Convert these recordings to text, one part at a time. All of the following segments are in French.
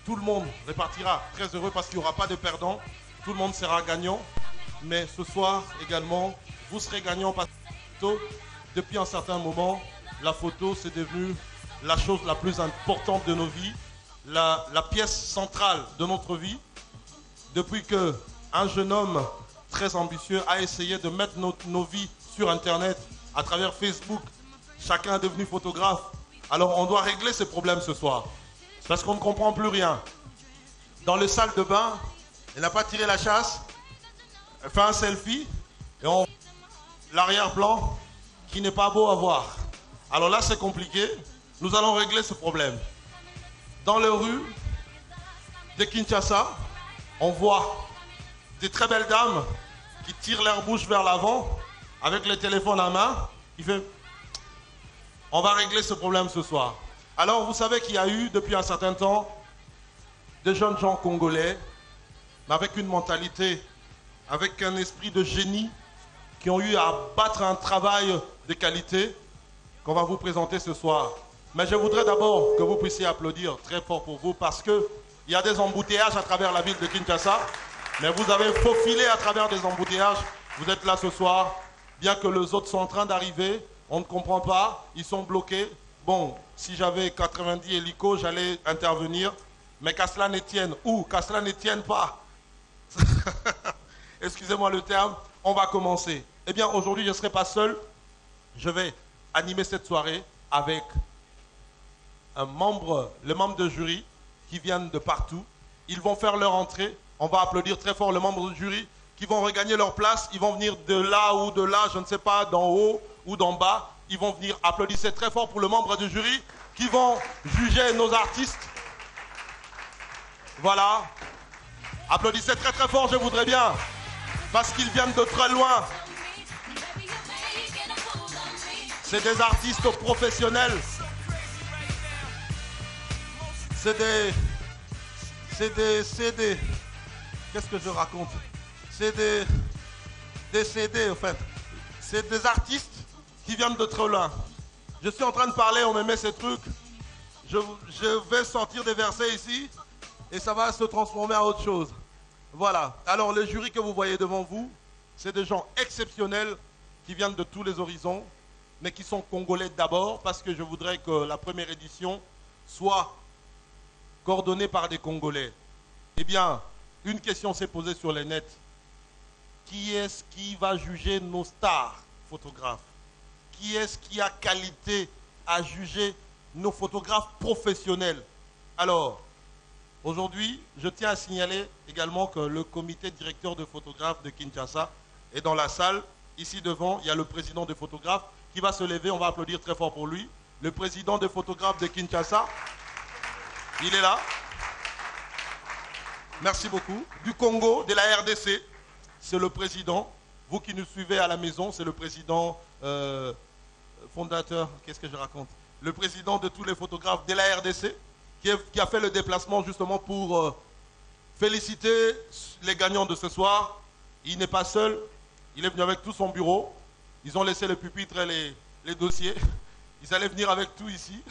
tout le monde repartira très heureux parce qu'il n'y aura pas de perdants. Tout le monde sera gagnant. Mais ce soir également, vous serez gagnant parce que depuis un certain moment, la photo c'est devenu la chose la plus importante de nos vies, la pièce centrale de notre vie. Depuis qu'un jeune homme très ambitieux a essayé de mettre nos vies sur Internet à travers Facebook, chacun est devenu photographe. Alors on doit régler ces problèmes ce soir. Parce qu'on ne comprend plus rien. Dans le salle de bain, il n'a pas tiré la chasse, elle fait un selfie et on l'arrière-plan qui n'est pas beau à voir. Alors là c'est compliqué. Nous allons régler ce problème. Dans les rues de Kinshasa, on voit des très belles dames qui tirent leur bouche vers l'avant avec le téléphone à main. Il fait, on va régler ce problème ce soir. Alors vous savez qu'il y a eu depuis un certain temps des jeunes gens congolais, mais avec une mentalité, avec un esprit de génie, qui ont eu à battre un travail de qualité qu'on va vous présenter ce soir. Mais je voudrais d'abord que vous puissiez applaudir très fort pour vous parce qu'il y a des embouteillages à travers la ville de Kinshasa, mais vous avez faufilé à travers des embouteillages. Vous êtes là ce soir, bien que les autres sont en train d'arriver, on ne comprend pas, ils sont bloqués. Bon, si j'avais 90 hélicos, j'allais intervenir, mais qu'à cela ne tienne, ou qu'à cela ne tienne pas, excusez-moi le terme, on va commencer. Eh bien, aujourd'hui, je ne serai pas seul. Je vais animer cette soirée avec les membres de jury qui viennent de partout. Ils vont faire leur entrée. On va applaudir très fort les membres du jury qui vont regagner leur place. Ils vont venir de là ou de là, je ne sais pas, d'en haut ou d'en bas. Ils vont venir. Applaudissez très fort pour les membres du jury qui vont juger nos artistes. Voilà. Applaudissez très très fort, je voudrais bien. Parce qu'ils viennent de très loin. C'est des artistes professionnels. C'est des CD. Qu'est-ce que je raconte? C'est des CD, en fait. C'est des artistes qui viennent de très loin. Je suis en train de parler, on me met ces trucs. Je vais sortir des versets ici et ça va se transformer en autre chose. Voilà. Alors, le jury que vous voyez devant vous, c'est des gens exceptionnels qui viennent de tous les horizons, mais qui sont congolais d'abord, parce que je voudrais que la première édition soit coordonnée par des Congolais. Eh bien, une question s'est posée sur les nets. Qui est-ce qui va juger nos stars photographes? Qui est-ce qui a qualité à juger nos photographes professionnels? Alors, aujourd'hui, je tiens à signaler également que le comité directeur de photographes de Kinshasa est dans la salle. Ici devant, il y a le président des photographes qui va se lever. On va applaudir très fort pour lui. Le président des photographes de Kinshasa, il est là. Merci beaucoup. Du Congo, de la RDC, c'est le président. Vous qui nous suivez à la maison, c'est le président fondateur, qu'est-ce que je raconte? Le président de tous les photographes de la RDC qui a fait le déplacement justement pour féliciter les gagnants de ce soir. Il n'est pas seul, il est venu avec tout son bureau. Ils ont laissé le pupitre et les dossiers. Ils allaient venir avec tout ici,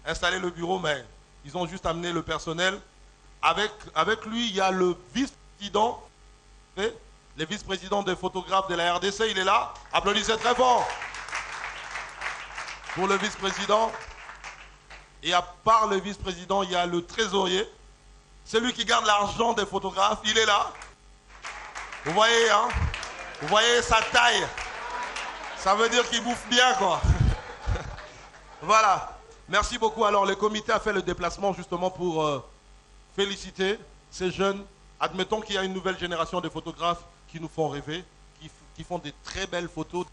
installer le bureau, mais ils ont juste amené le personnel. Avec lui, il y a le vice-président, le vice-président des photographes de la RDC, il est là. Applaudissez très fort pour le vice-président. Et à part le vice-président, il y a le trésorier, celui qui garde l'argent des photographes, il est là. Vous voyez, hein? Vous voyez sa taille. Ça veut dire qu'il bouffe bien, quoi. Voilà. Merci beaucoup. Alors, le comité a fait le déplacement justement pour féliciter ces jeunes. Admettons qu'il y a une nouvelle génération de photographes qui nous font rêver, qui font des très belles photos.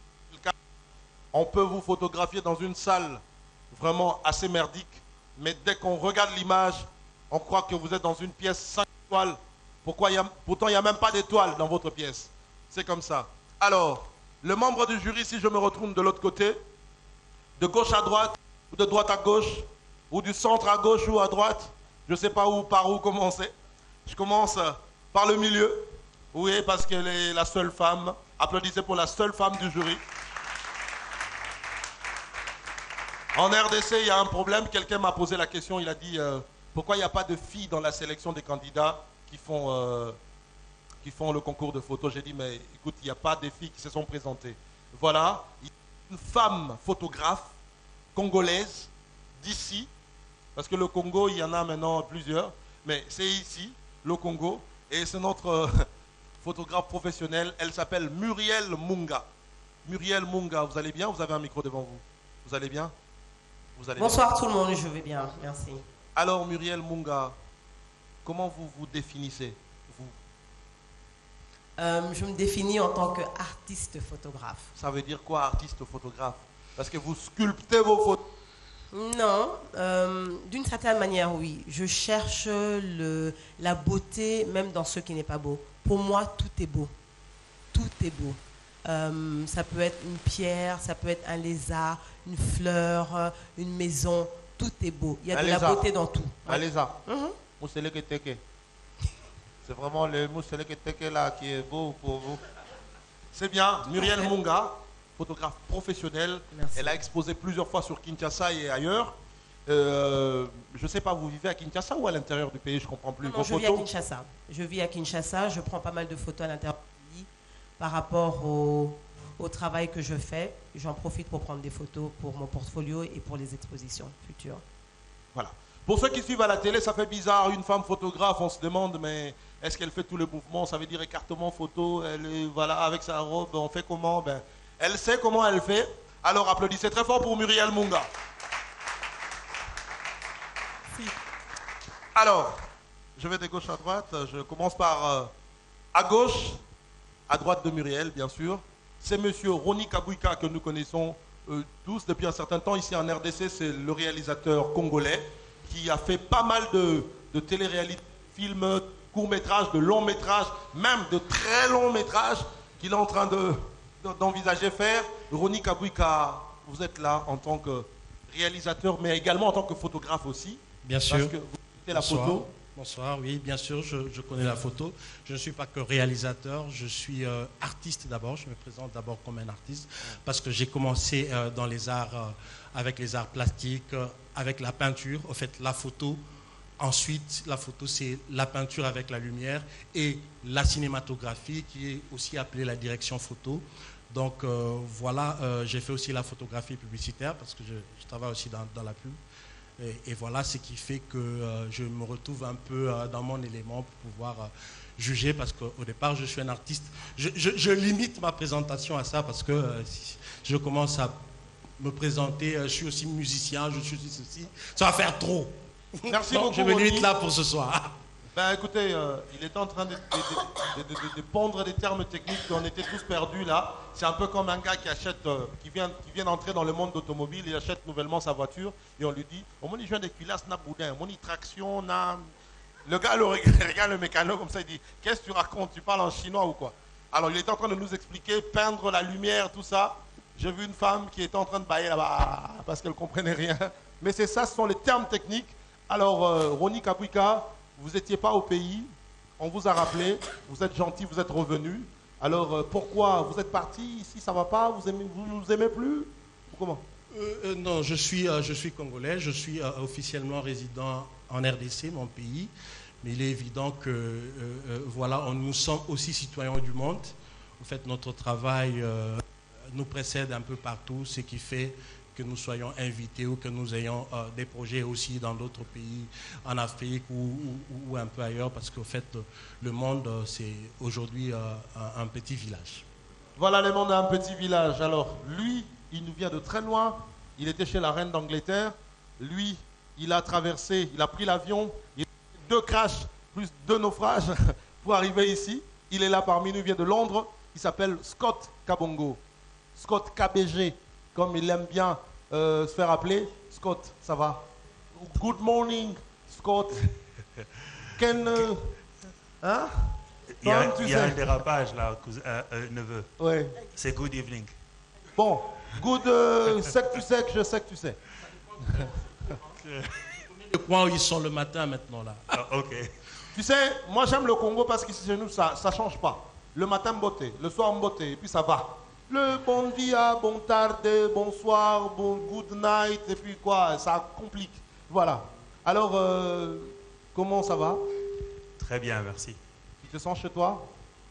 On peut vous photographier dans une salle vraiment assez merdique, mais dès qu'on regarde l'image, on croit que vous êtes dans une pièce 5 étoiles. Pourtant, il n'y a même pas d'étoiles dans votre pièce. C'est comme ça. Alors, le membre du jury, si je me retourne de l'autre côté, de gauche à droite, ou de droite à gauche, ou du centre à gauche ou à droite, je ne sais pas par où commencer. Je commence par le milieu. Oui, parce qu'elle est la seule femme. Applaudissez pour la seule femme du jury. En RDC, il y a un problème. Quelqu'un m'a posé la question. Il a dit, Pourquoi il n'y a pas de filles dans la sélection des candidats qui font le concours de photos? J'ai dit, mais écoute, il n'y a pas de filles qui se sont présentées. Voilà, une femme photographe congolaise d'ici, parce que le Congo, il y en a maintenant plusieurs, mais c'est ici, le Congo, et c'est notre photographe professionnelle. Elle s'appelle Muriel Munga. Muriel Munga, vous allez bien? Vous avez un micro devant vous. Vous allez bien? Vous allez Bonsoir bien? tout le monde, je vais bien, merci. Alors Muriel Munga, comment vous vous définissez, vous? Je me définis en tant qu'artiste photographe. Ça veut dire quoi, artiste photographe? Parce que vous sculptez vos photos. Non, d'une certaine manière, oui. Je cherche la beauté même dans ce qui n'est pas beau. Pour moi, tout est beau. Tout est beau. Ça peut être une pierre, ça peut être un lézard, une fleur, une maison. Tout est beau. Il y a de la beauté dans tout. Un lézard. C'est vraiment le mousseleke teke là qui est beau pour vous. C'est bien. Muriel Munga, photographe professionnelle. Merci. Elle a exposé plusieurs fois sur Kinshasa et ailleurs. Je ne sais pas, vous vivez à Kinshasa ou à l'intérieur du pays? Je ne comprends plus. Non, je vis à Kinshasa. Je vis à Kinshasa. Je prends pas mal de photos à l'intérieur du pays par rapport au travail que je fais. J'en profite pour prendre des photos pour mon portfolio et pour les expositions futures. Voilà. Pour ceux qui suivent à la télé, ça fait bizarre. Une femme photographe, on se demande, mais est-ce qu'elle fait tous les mouvements? Ça veut dire écartement photo. Elle est, voilà, avec sa robe, on fait comment? Ben, elle sait comment elle fait. Alors applaudissez très fort pour Muriel Munga. Si. Alors, je vais de gauche à droite. Je commence par à gauche, à droite de Muriel, bien sûr. C'est monsieur Roni Kabouika que nous connaissons tous depuis un certain temps ici en RDC. C'est le réalisateur congolais qui a fait pas mal de télé-réalités, films, courts-métrages, de longs-métrages, même de très longs-métrages qu'il est en train d'envisager faire. Roni Kabouika, vous êtes là en tant que réalisateur, mais également en tant que photographe aussi. Bien sûr. Parce que vous faites la photo. Bonsoir, oui, bien sûr, je connais la photo. Je ne suis pas que réalisateur, je suis artiste d'abord. Je me présente d'abord comme un artiste parce que j'ai commencé dans les arts, avec les arts plastiques, avec la peinture, en fait la photo. Ensuite, la photo, c'est la peinture avec la lumière et la cinématographie qui est aussi appelée la direction photo. Donc voilà, j'ai fait aussi la photographie publicitaire parce que je travaille aussi dans la pub. Et voilà ce qui fait que je me retrouve un peu dans mon élément pour pouvoir juger parce qu'au départ je suis un artiste. Je limite ma présentation à ça parce que si je commence à me présenter, je suis aussi musicien, je suis ceci, ça va faire trop. Merci Donc, beaucoup. je me limite Roni. là pour ce soir. Ben écoutez, il était en train de pondre des termes techniques, on était tous perdus là. C'est un peu comme un gars qui achète, qui vient d'entrer dans le monde d'automobile, il achète nouvellement sa voiture et on lui dit, au moins il joue des culasses, n'a boudin, mon traction, n'a... Le gars le regarde le mécano comme ça, il dit, qu'est-ce que tu racontes? Tu parles en chinois ou quoi? Alors il était en train de nous expliquer, peindre la lumière, tout ça. J'ai vu une femme qui était en train de bailler là-bas parce qu'elle ne comprenait rien. Mais c'est ça, ce sont les termes techniques. Alors Roni Kabouika, vous n'étiez pas au pays, on vous a rappelé, vous êtes gentil, vous êtes revenu. Alors pourquoi vous êtes parti ici, ça ne va pas, vous ne nous aimez plus? Ou comment? Non, je suis congolais, je suis officiellement résident en RDC, mon pays, mais il est évident que voilà, nous sommes aussi citoyens du monde. En fait, notre travail nous précède un peu partout, ce qui fait que nous soyons invités ou que nous ayons des projets aussi dans d'autres pays, en Afrique ou un peu ailleurs, parce qu'en fait, le monde, c'est aujourd'hui un petit village. Voilà le monde d'un petit village. Alors, lui, il nous vient de très loin. Il était chez la reine d'Angleterre. Lui, il a traversé, il a pris l'avion. Il a fait 2 crashs, plus 2 naufrages pour arriver ici. Il est là parmi nous, il vient de Londres. Il s'appelle Scott Kabongo. Scott KBG, comme il aime bien se faire appeler. Scott, ça va? Good morning, Scott. Hein? Il y a un dérapage là, neveu. Ouais. C'est good evening. Bon, good, sec, tu sais que je sais que tu sais. Le coin où ils sont le matin maintenant là. Ah, ok. Tu sais, moi j'aime le Congo parce qu'ici chez nous, ça ne change pas. Le matin, beauté, le soir, beauté, et puis ça va. Le bon dia, bon tarde, bonsoir, bon good night, et puis quoi, ça complique. Voilà. Alors, comment ça va? Très bien, merci. Tu te sens chez toi?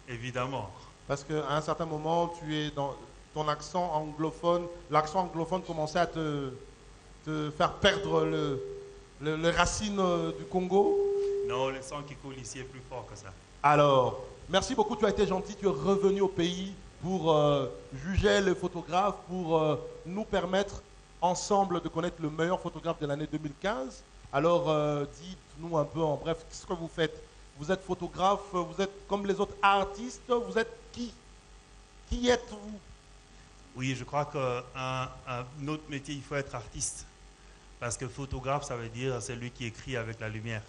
Évidemment. Parce qu'à un certain moment, tu es dans ton accent anglophone. L'accent anglophone commençait à te faire perdre les racines du Congo. Non, le sang qui coule ici est plus fort que ça. Alors, merci beaucoup, tu as été gentil, tu es revenu au pays pour juger les photographes, pour nous permettre ensemble de connaître le meilleur photographe de l'année 2015. Alors, dites-nous un peu en bref, qu'est-ce que vous faites? Vous êtes photographe, vous êtes comme les autres artistes, vous êtes qui? Qui êtes-vous? Oui, je crois qu'un autre métier, il faut être artiste. Parce que photographe, ça veut dire celui qui écrit avec la lumière.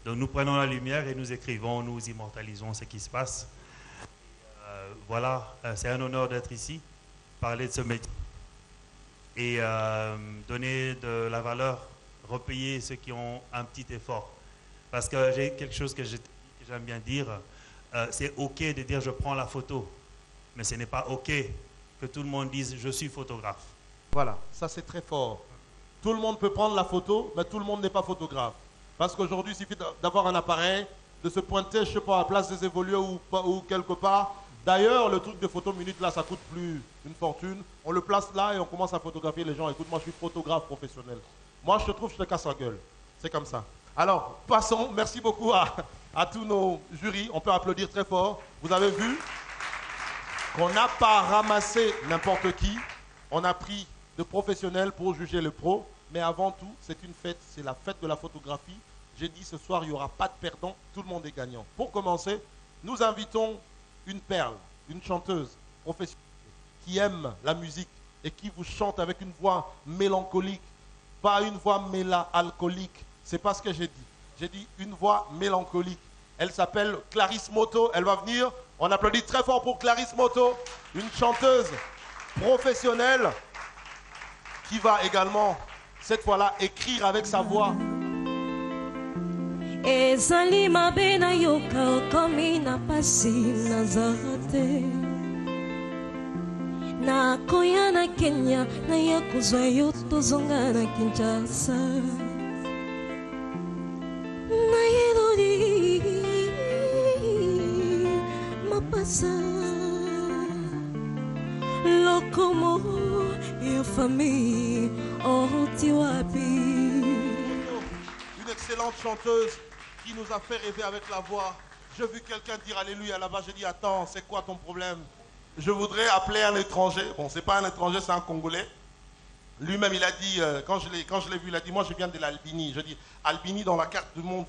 Donc nous prenons la lumière et nous écrivons, nous immortalisons ce qui se passe. Voilà, c'est un honneur d'être ici, parler de ce métier et donner de la valeur, repayer ceux qui ont un petit effort. Parce que j'ai quelque chose que j'aime bien dire, c'est OK de dire je prends la photo, mais ce n'est pas OK que tout le monde dise je suis photographe. Voilà, ça c'est très fort. Tout le monde peut prendre la photo, mais tout le monde n'est pas photographe. Parce qu'aujourd'hui, il suffit d'avoir un appareil, de se pointer, je ne sais pas, à la place des évolués ou quelque part. D'ailleurs, le truc de photo minute, là, ça coûte plus une fortune. On le place là et on commence à photographier les gens. Écoute, moi, je suis photographe professionnel. Moi, je te trouve, je te casse la gueule. C'est comme ça. Alors, passons. Merci beaucoup à tous nos jurys. On peut applaudir très fort. Vous avez vu qu'on n'a pas ramassé n'importe qui. On a pris de professionnels pour juger le pro. Mais avant tout, c'est une fête, c'est la fête de la photographie. J'ai dit ce soir, il n'y aura pas de perdant, tout le monde est gagnant. Pour commencer, nous invitons une perle, une chanteuse professionnelle qui aime la musique et qui vous chante avec une voix mélancolique, pas une voix méla-alcoolique. C'est pas ce que j'ai dit. J'ai dit une voix mélancolique. Elle s'appelle Clarisse Moto. Elle va venir. On applaudit très fort pour Clarisse Moto, une chanteuse professionnelle qui va également cette fois-là, écrire avec sa voix. Ezali mabe na yoka okomi na pasi nazarate na koya na Kenya na ya kuzwa yo tozonga na Kinshasa na yelodi mapasa lokomo ya famille. Une excellente chanteuse qui nous a fait rêver avec la voix. J'ai vu quelqu'un dire Alléluia là-bas. J'ai dit attends, c'est quoi ton problème? Je voudrais appeler un étranger. Bon, c'est pas un étranger, c'est un Congolais. Lui-même, il a dit, quand je l'ai vu, il a dit moi je viens de l'Albanie. Je dis Albanie dans la carte du monde,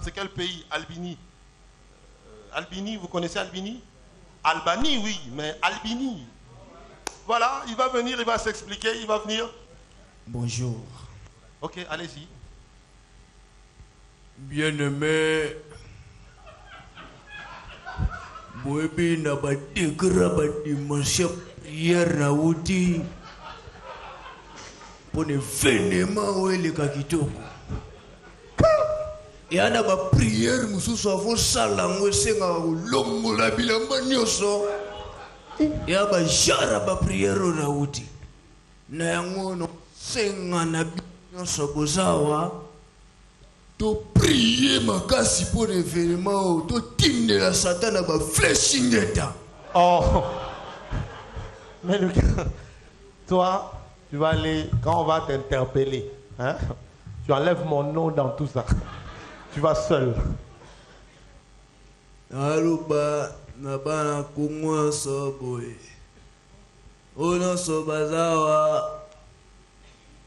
c'est quel pays? Albanie. Albanie, vous connaissez Albanie? Albanie, oui, mais Albanie. Voilà, il va venir, il va s'expliquer, il va venir. Bonjour. Ok, allez-y. Bien-aimé, Boebi na badegra badimanche prière na wuti pour ne vénément weleka kitoko. Yana ba prière mususu avon salango senga longola bilamba nyonso. Ya ba jara ba prière na wuti. Na yango no senga na nyonso bozawa. To prier makasi pour l'événement, to timne la Satan à ba flashingeta. Oh, mais Lucas, toi, tu vas aller, quand on va t'interpeller, hein, tu enlèves mon nom dans tout ça. Tu vas seul. Aluba, nabana kumwa soboy. Ono sobazawa,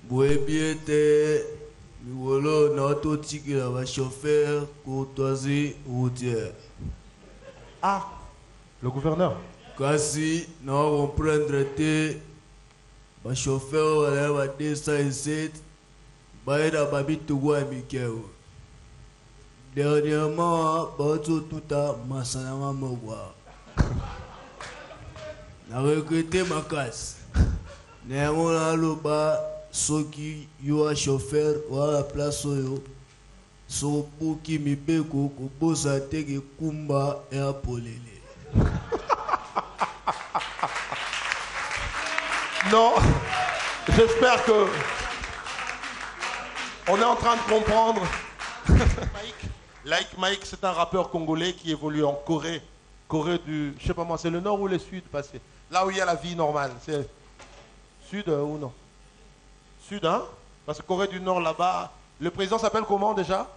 boebiete. Miwolo na autotique la va chauffeur courtoisie routière. Ah, le gouverneur. Kasi na comprendre te ba chauffeur la va descendre ba ira babitu wa mikeo. Dernièrement ba tout à masana mamwa. Na recruter ma casse. Na mona loba soki yo a chauffeur wa place oyo so buki mibeko ko bosa teke kumba e apolele. Non, j'espère que On est en train de comprendre. Like Mike, c'est un rappeur congolais qui évolue en Corée. Corée du... Je sais pas moi, c'est le nord ou le sud passé. Là où il y a la vie normale. C'est sud ou non? Sud, hein? Parce que Corée du Nord, là-bas... Le président s'appelle comment déjà?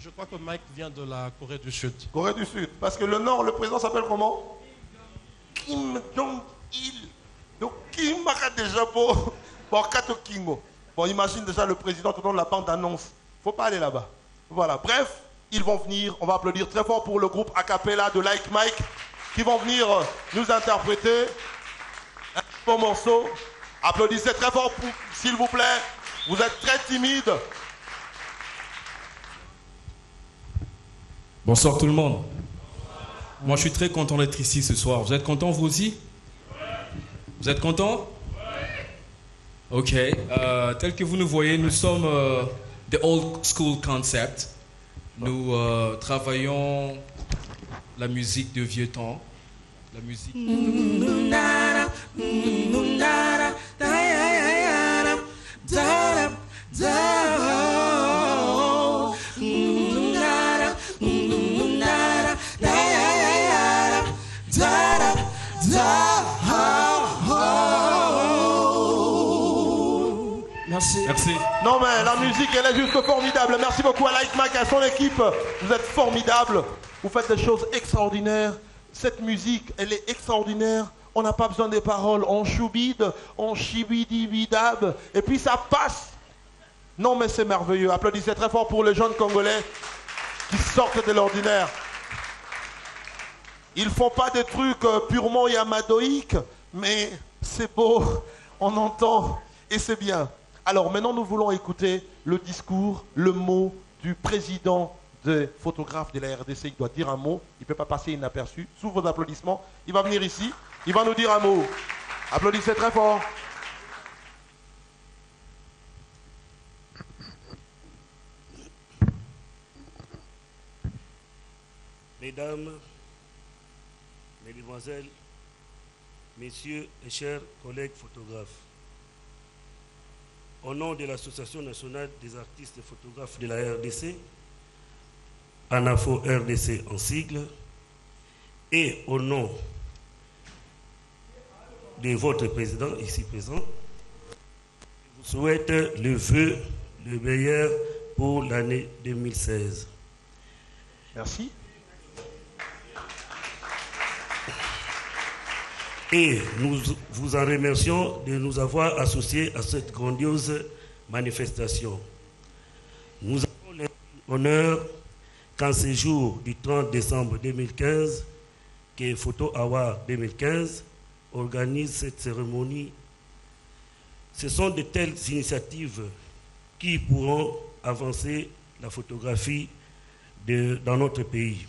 Je crois que Mike vient de la Corée du Sud. Corée du Sud. Parce que le Nord, le président s'appelle comment? Kim Jong-il. Donc Kim Maka déjà pour Kato Kingo. Bon, imagine déjà le président tout le long de la bande-annonce. Faut pas aller là-bas. Voilà. Bref, ils vont venir. On va applaudir très fort pour le groupe a cappella de Like Mike qui vont venir nous interpréter un bon morceau. Applaudissez très fort, s'il vous plaît. Vous êtes très timide. Bonsoir tout le monde. Moi je suis très content d'être ici ce soir. Vous êtes contents vous aussi? Vous êtes contents? Ok. Tel que vous nous voyez, nous sommes The Old School Concept. Nous travaillons la musique de vieux temps. La musique... Merci. Merci. Non mais la musique elle est juste formidable. Merci beaucoup à Like Mike et à son équipe. Vous êtes formidables. Vous faites des choses extraordinaires. Cette musique elle est extraordinaire. On n'a pas besoin des paroles. On choubide, on chibidibidab. Et puis ça passe. Non mais c'est merveilleux. Applaudissez très fort pour les jeunes Congolais qui sortent de l'ordinaire. Ils font pas des trucs purement yamadoïques, mais c'est beau, on entend et c'est bien. Alors maintenant nous voulons écouter le discours, le mot du président des photographes de la RDC. Il doit dire un mot, il ne peut pas passer inaperçu. Sous vos applaudissements, il va venir ici, il va nous dire un mot. Applaudissez très fort. Mesdames, Mesdemoiselles, Messieurs et chers collègues photographes, au nom de l'Association nationale des artistes et photographes de la RDC, ANAFO RDC en sigle, et au nom de votre président ici présent, je vous souhaite le vœu le meilleur pour l'année 2016. Merci. Et nous vous en remercions de nous avoir associés à cette grandiose manifestation. Nous avons l'honneur qu'en ce jour du 30 décembre 2015, que Photo Award 2015 organise cette cérémonie. Ce sont de telles initiatives qui pourront avancer la photographie dans notre pays.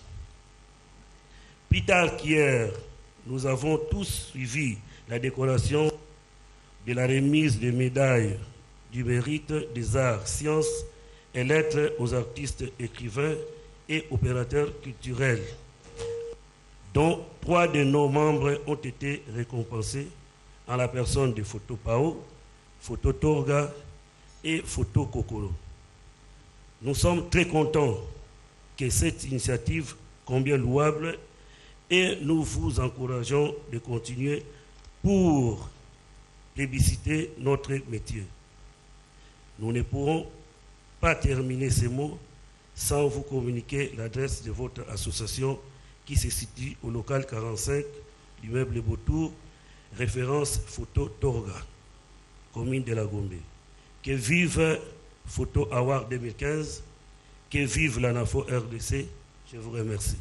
Plus tard qu'hier, nous avons tous suivi la décoration de la remise des médailles du mérite des arts, sciences et lettres aux artistes, écrivains et opérateurs culturels, dont 3 de nos membres ont été récompensés en la personne de Photo Pao, Photo Torga et Photo Kokoro. Nous sommes très contents que cette initiative, combien louable, et nous vous encourageons de continuer pour plébisciter notre métier. Nous ne pourrons pas terminer ces mots sans vous communiquer l'adresse de votre association qui se situe au local 45 du meuble Beautour, référence Photo Torga, commune de la Gombe. Que vive Photo Award 2015, que vive l'ANAFO RDC. Je vous remercie.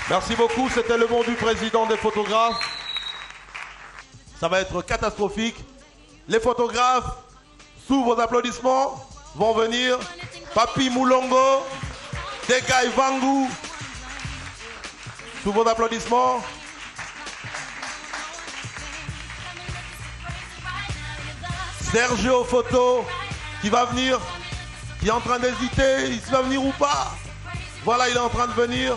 Merci beaucoup, c'était le mot du président des photographes. Ça va être catastrophique. Les photographes, sous vos applaudissements, vont venir. Papi Moulongo, Dekai Vangu, sous vos applaudissements. Sergio Photo, qui va venir, qui est en train d'hésiter, il va venir ou pas. Voilà, il est en train de venir.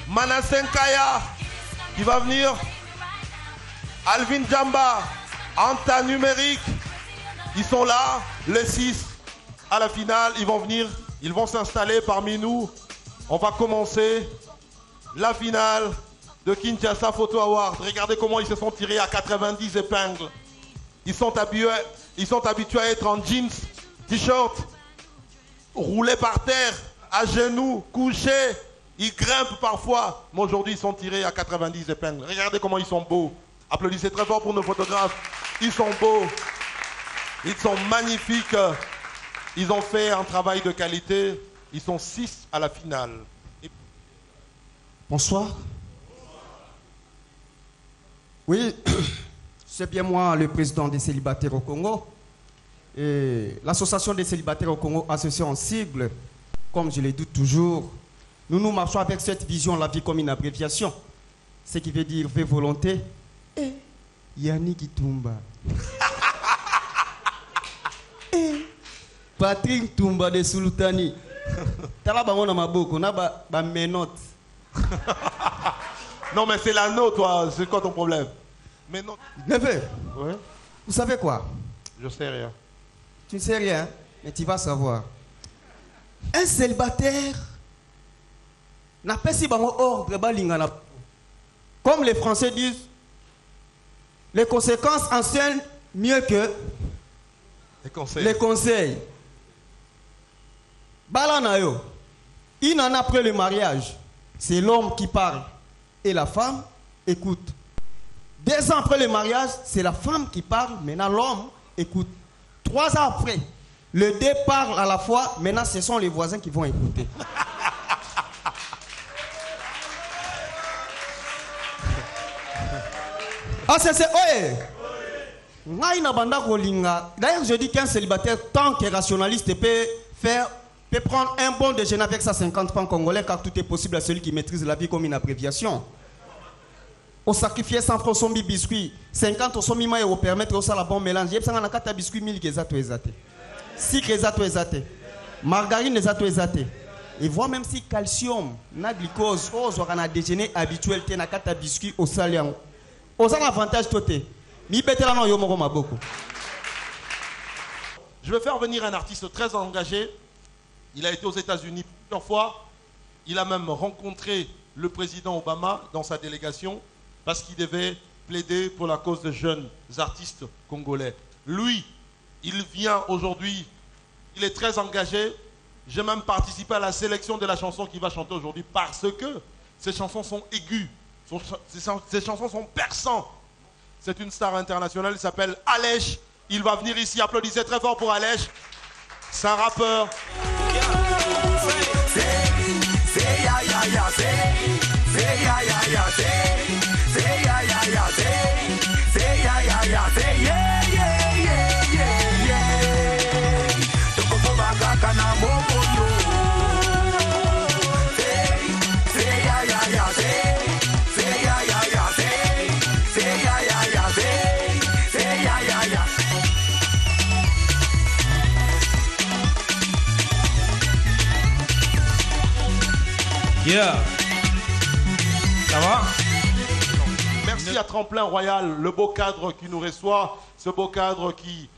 Manasen Kaya, qui va venir. Alvin Jamba, Anta Numérique, ils sont là, les 6. à la finale. Ils vont venir, ils vont s'installer parmi nous. On va commencer la finale de Kinshasa Photo Award. Regardez comment ils se sont tirés à 90 épingles. Ils sont habitués à être en jeans, t-shirt, roulés par terre, à genoux, couchés. Ils grimpent parfois. Mais aujourd'hui, ils sont tirés à 90 épingles. Regardez comment ils sont beaux. Applaudissez très fort pour nos photographes. Ils sont beaux. Ils sont magnifiques. Ils ont fait un travail de qualité. Ils sont 6 à la finale. Bonsoir. Oui, c'est bien moi, le président des célibataires au Congo. Et l'association des célibataires au Congo, associée en sigle, comme je le dis toujours, nous marchons avec cette vision, la vie comme une abréviation. Ce qui veut dire V volonté et Yannick Itumba. Et Patrick Tumba de Sultani. Talabamona Maboko, na ba menote. Non, mais c'est l'anneau, toi. C'est quoi ton problème? Mais non. Neveu, Ouais. vous savez quoi? Je sais rien. Tu ne sais rien, mais tu vas savoir. Un célibataire n'a pas si bon ordre balingana. Comme les Français disent, les conséquences enseignent mieux que les conseils. Balanayo, une année après le mariage, c'est l'homme qui parle et la femme écoute. 2 ans après le mariage, c'est la femme qui parle, maintenant l'homme écoute. 3 ans après, le deux parle à la fois, maintenant ce sont les voisins qui vont écouter. Ah, c'est... Ouais. D'ailleurs, je dis qu'un célibataire, tant que rationaliste, peut prendre un bon déjeuner avec sa 50 francs congolais, car tout est possible à celui qui maîtrise la vie comme une abréviation. Au sacrifier 100 francs son biscuit, 50 au son mima et au permettre au la bon mélange. Il y a un biscuit 1000 qui est exaté. 6 qui est exaté. Margarine est exaté. Et voir même si calcium, na glucose, aux organes déjeuner habituel, t'es na kata biscuit au salian. Aux avantages toté. Mi bête là non yomoro maboko. Je vais faire venir un artiste très engagé. Il a été aux États-Unis plusieurs fois. Il a même rencontré le président Obama dans sa délégation parce qu'il devait plaider pour la cause des jeunes artistes congolais. Lui, il vient aujourd'hui, il est très engagé. J'ai même participé à la sélection de la chanson qu'il va chanter aujourd'hui parce que ces chansons sont aiguës, ces chansons sont perçantes. C'est une star internationale, il s'appelle Alech. Il va venir ici, applaudissez très fort pour Alech. C'est un rappeur. Yeah. Ça va? Merci à Tremplin Royal, le beau cadre qui nous reçoit, ce beau cadre qui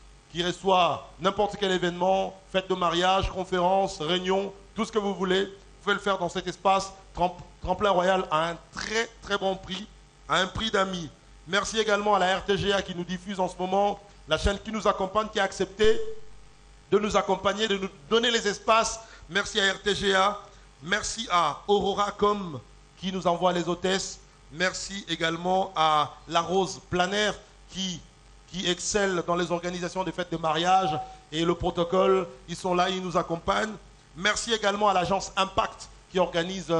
reçoit n'importe quel événement, fête de mariage, conférence, réunion, tout ce que vous voulez. Vous pouvez le faire dans cet espace. Tremplin Royal a un très très bon prix, à un prix d'amis. Merci également à la RTGA qui nous diffuse en ce moment, la chaîne qui nous accompagne, qui a accepté de nous accompagner, de nous donner les espaces. Merci à RTGA. Merci à AuroraCom qui nous envoie les hôtesses. Merci également à La Rose Planaire qui excelle dans les organisations des fêtes de mariage et le protocole. Ils sont là, ils nous accompagnent. Merci également à l'agence Impact qui organise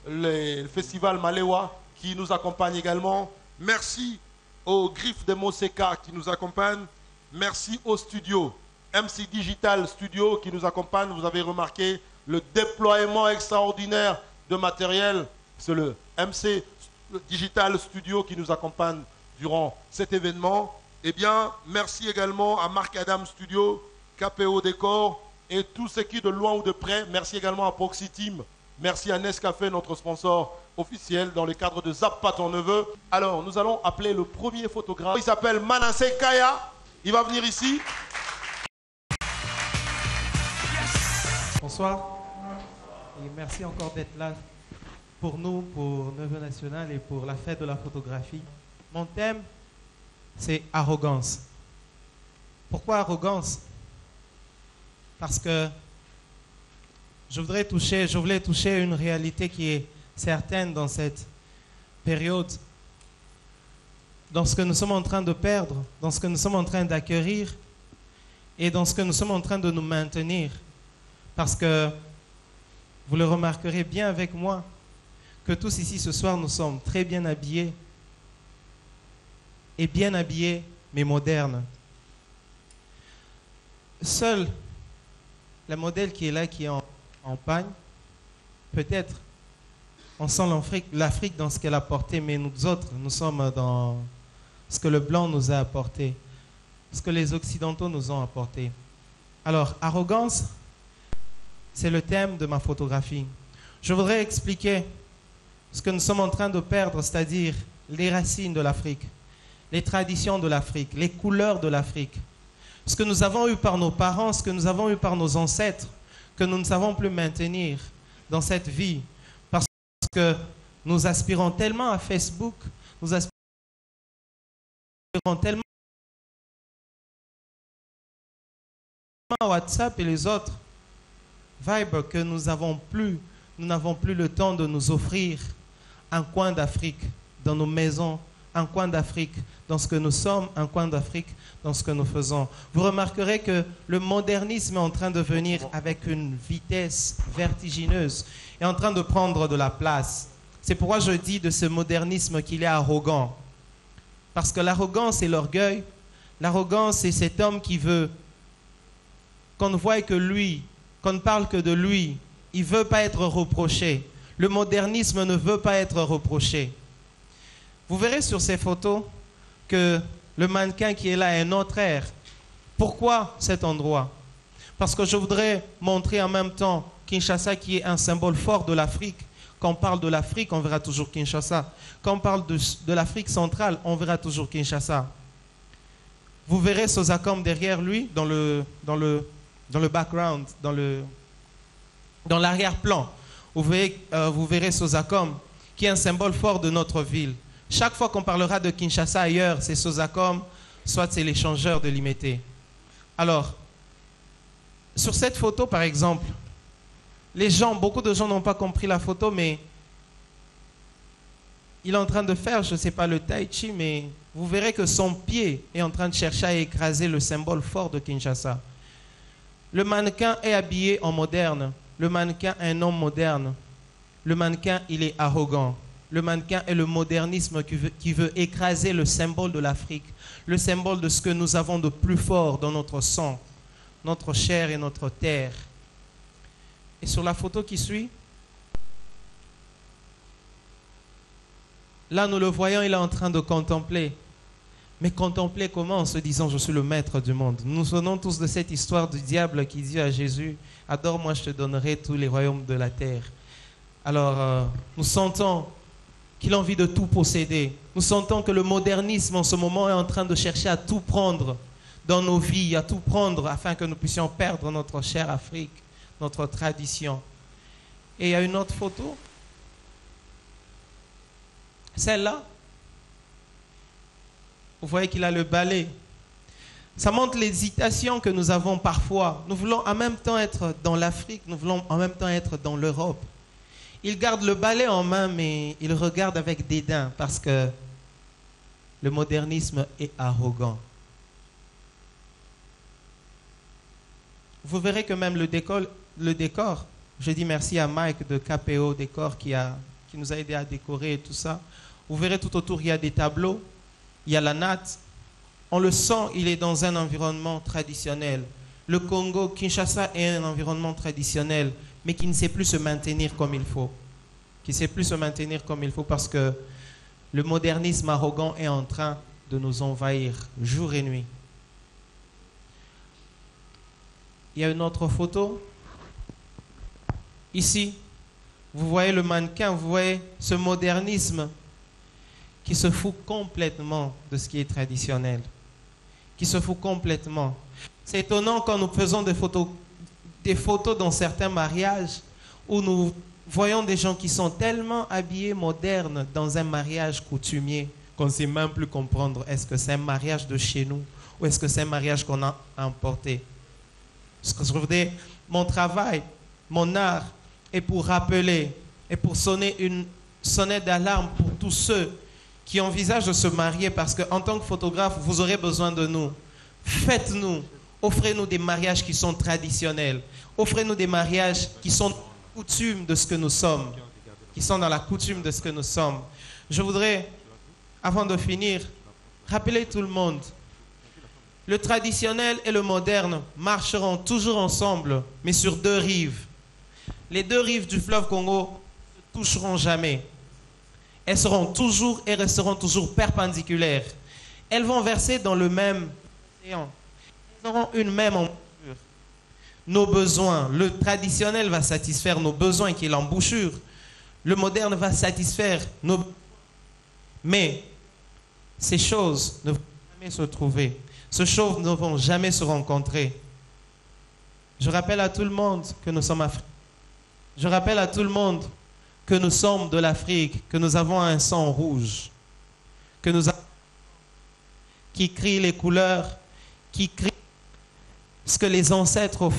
le festival Malewa qui nous accompagne également. Merci aux Griffes de Moseka qui nous accompagnent. Merci au studio MC Digital Studio qui nous accompagne. Vous avez remarqué le déploiement extraordinaire de matériel. C'est le MC Digital Studio qui nous accompagne durant cet événement. Eh bien, merci également à Marc Adam Studio, KPO Décor et tous ceux qui de loin ou de près. Merci également à Proxy Team. Merci à Nescafé, notre sponsor officiel dans le cadre de Zappa ton neveu. Alors, nous allons appeler le premier photographe. Il s'appelle Manasseh Kaya. Il va venir ici. Bonsoir. Et merci encore d'être là pour nous, pour Neveu National et pour la fête de la photographie. Mon thème, c'est arrogance. Pourquoi arrogance? Parce que je voulais toucher une réalité qui est certaine dans cette période, dans ce que nous sommes en train de perdre, dans ce que nous sommes en train d'acquérir et dans ce que nous sommes en train de nous maintenir. Parce que vous le remarquerez bien avec moi, que tous ici ce soir nous sommes très bien habillés, et bien habillés mais modernes. Seul le modèle qui est là, qui est en pagne, peut-être on sent l'Afrique dans ce qu'elle a apporté, mais nous autres, nous sommes dans ce que le blanc nous a apporté, ce que les occidentaux nous ont apporté. Alors, arrogance, c'est le thème de ma photographie. Je voudrais expliquer ce que nous sommes en train de perdre, c'est-à-dire les racines de l'Afrique, les traditions de l'Afrique, les couleurs de l'Afrique. Ce que nous avons eu par nos parents, ce que nous avons eu par nos ancêtres, que nous ne savons plus maintenir dans cette vie. Parce que nous aspirons tellement à Facebook, nous aspirons tellement à WhatsApp et les autres Viber que nous n'avons plus le temps de nous offrir un coin d'Afrique dans nos maisons, un coin d'Afrique dans ce que nous sommes, un coin d'Afrique dans ce que nous faisons. Vous remarquerez que le modernisme est en train de venir avec une vitesse vertigineuse, est en train de prendre de la place. C'est pourquoi je dis de ce modernisme qu'il est arrogant. Parce que l'arrogance et l'orgueil, l'arrogance c'est cet homme qui veut qu'on ne voie que lui, qu'on ne parle que de lui. Il ne veut pas être reproché. Le modernisme ne veut pas être reproché. Vous verrez sur ces photos que le mannequin qui est là est un autre air. Pourquoi cet endroit? Parce que je voudrais montrer en même temps Kinshasa qui est un symbole fort de l'Afrique. Quand on parle de l'Afrique, on verra toujours Kinshasa. Quand on parle de l'Afrique centrale, on verra toujours Kinshasa. Vous verrez Sosakom derrière lui, dans le background, dans l'arrière-plan. Vous verrez Sosakom, qui est un symbole fort de notre ville. Chaque fois qu'on parlera de Kinshasa ailleurs, c'est Sosakom, soit c'est l'échangeur de Limete. Alors, sur cette photo, par exemple, beaucoup de gens n'ont pas compris la photo, mais il est en train de faire, je ne sais pas, le tai chi, mais vous verrez que son pied est en train de chercher à écraser le symbole fort de Kinshasa. Le mannequin est habillé en moderne. Le mannequin est un homme moderne. Le mannequin, il est arrogant. Le mannequin est le modernisme qui veut écraser le symbole de l'Afrique, le symbole de ce que nous avons de plus fort dans notre sang, notre chair et notre terre. Et sur la photo qui suit, là nous le voyons, il est en train de contempler. Mais contempler comment? En se disant, je suis le maître du monde. Nous nous souvenons tous de cette histoire du diable qui dit à Jésus, adore-moi, je te donnerai tous les royaumes de la terre. Alors, nous sentons qu'il a envie de tout posséder. Nous sentons que le modernisme en ce moment est en train de chercher à tout prendre dans nos vies, à tout prendre afin que nous puissions perdre notre chère Afrique, notre tradition. Et il y a une autre photo. Celle-là. Vous voyez qu'il a le balai. Ça montre l'hésitation que nous avons parfois. Nous voulons en même temps être dans l'Afrique, nous voulons en même temps être dans l'Europe. Il garde le balai en main, mais il regarde avec dédain parce que le modernisme est arrogant. Vous verrez que même le décor, je dis merci à Mike de KPO Décor qui nous a aidé à décorer et tout ça. Vous verrez tout autour, il y a des tableaux, il y a la natte. On le sent, il est dans un environnement traditionnel. Le Congo, Kinshasa est un environnement traditionnel, mais qui ne sait plus se maintenir comme il faut. Qui ne sait plus se maintenir comme il faut parce que le modernisme arrogant est en train de nous envahir jour et nuit. Il y a une autre photo. Ici, vous voyez le mannequin, vous voyez ce modernisme qui se fout complètement de ce qui est traditionnel. Qui se fout complètement. C'est étonnant quand nous faisons des photos des photos dans certains mariages où nous voyons des gens qui sont tellement habillés modernes dans un mariage coutumier qu'on ne sait même plus comprendre est-ce que c'est un mariage de chez nous ou est-ce que c'est un mariage qu'on a importé. Ce que je voudrais, mon travail, mon art est pour rappeler et pour sonner une sonnette d'alarme pour tous ceux qui envisagent de se marier parce qu'en tant que photographe, vous aurez besoin de nous. Faites-nous, offrez-nous des mariages qui sont traditionnels. Offrez-nous des mariages qui sont dans la coutume de ce que nous sommes. Qui sont dans la coutume de ce que nous sommes. Je voudrais, avant de finir, rappeler tout le monde. Le traditionnel et le moderne marcheront toujours ensemble, mais sur deux rives. Les deux rives du fleuve Congo ne toucheront jamais. Elles seront toujours et resteront toujours perpendiculaires. Elles vont verser dans le même océan. Elles auront une même embouchure. Nos besoins, le traditionnel va satisfaire nos besoins qui est l'embouchure. Le moderne va satisfaire nos besoins. Mais ces choses ne vont jamais se trouver. Ces choses ne vont jamais se rencontrer. Je rappelle à tout le monde que nous sommes africains. Je rappelle à tout le monde que nous sommes de l'Afrique, que nous avons un sang rouge, que nous avons qui crie les couleurs, qui crie ce que les ancêtres ont